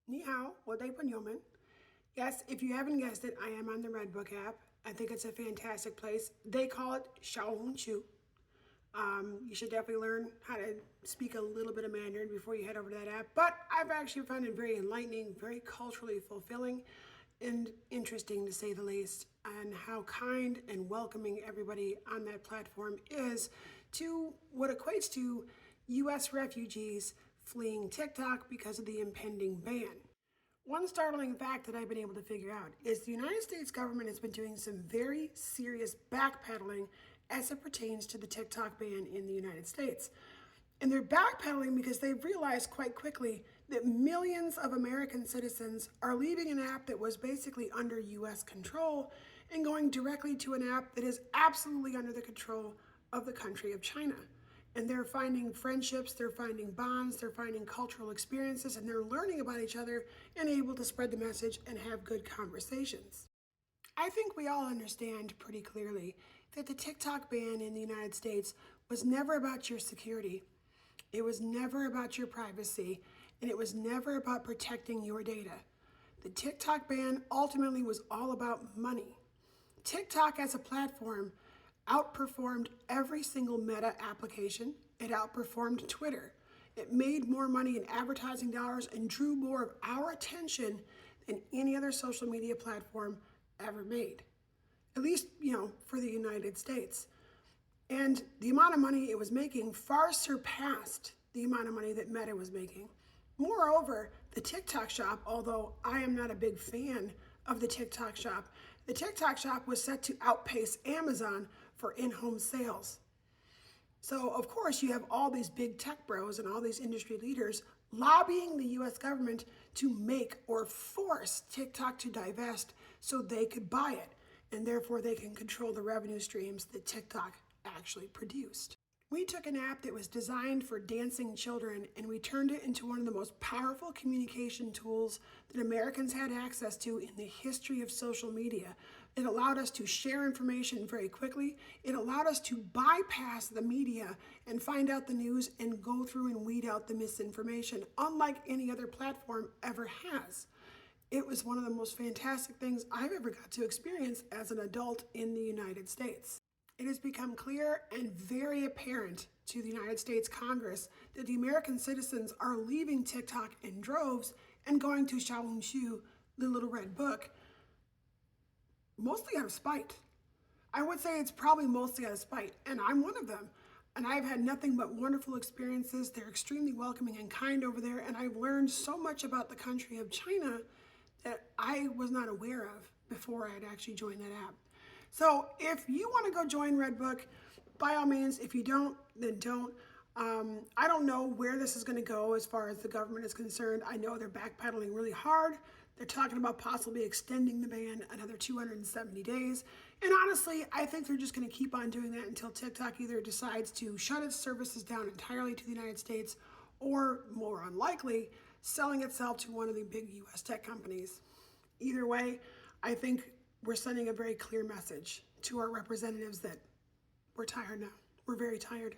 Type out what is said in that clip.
Ni hao, Yomen. Yes, if you haven't guessed it, I am on the Redbook app. I think it's a fantastic place. They call it Xiaohongshu. You should definitely learn how to speak a little bit of Mandarin before you head over to that app. But I've actually found it very enlightening, very culturally fulfilling, and interesting to say the least, and how kind and welcoming everybody on that platform is to what equates to US refugees fleeing TikTok because of the impending ban. One startling fact that I've been able to figure out is the United States government has been doing some very serious backpedaling as it pertains to the TikTok ban in the United States. And they're backpedaling because they've realized quite quickly that millions of American citizens are leaving an app that was basically under US control and going directly to an app that is absolutely under the control of the country of China. And they're finding friendships, they're finding bonds, they're finding cultural experiences, and they're learning about each other and able to spread the message and have good conversations. I think we all understand pretty clearly that the TikTok ban in the United States was never about your security. It was never about your privacy, and it was never about protecting your data. The TikTok ban ultimately was all about money. TikTok as a platform outperformed every single Meta application. It outperformed Twitter. It made more money in advertising dollars and drew more of our attention than any other social media platform ever made. At least, for the United States. And the amount of money it was making far surpassed the amount of money that Meta was making. Moreover, the TikTok shop, although I am not a big fan of the TikTok shop, the TikTok shop was set to outpace Amazon for in-home sales. So, of course, you have all these big tech bros and all these industry leaders lobbying the US government to make or force TikTok to divest so they could buy it, and therefore they can control the revenue streams that TikTok actually produced. We took an app that was designed for dancing children and we turned it into one of the most powerful communication tools that Americans had access to in the history of social media. It allowed us to share information very quickly. It allowed us to bypass the media and find out the news and go through and weed out the misinformation, unlike any other platform ever has. It was one of the most fantastic things I've ever got to experience as an adult in the United States. It has become clear and very apparent to the United States Congress that the American citizens are leaving TikTok in droves and going to Xiaohongshu, the Little Red Book, mostly out of spite. I would say it's probably mostly out of spite, and I'm one of them. And I've had nothing but wonderful experiences. They're extremely welcoming and kind over there, and I've learned so much about the country of China that I was not aware of before I had actually joined that app. So if you want to go join Redbook, by all means. If you don't, then don't. I don't know where this is going to go as far as the government is concerned. I know they're backpedaling really hard. They're talking about possibly extending the ban another 270 days. And honestly, I think they're just going to keep on doing that until TikTok either decides to shut its services down entirely to the United States or, more unlikely, selling itself to one of the big US tech companies. Either way, I think we're sending a very clear message to our representatives that we're tired now. We're very tired.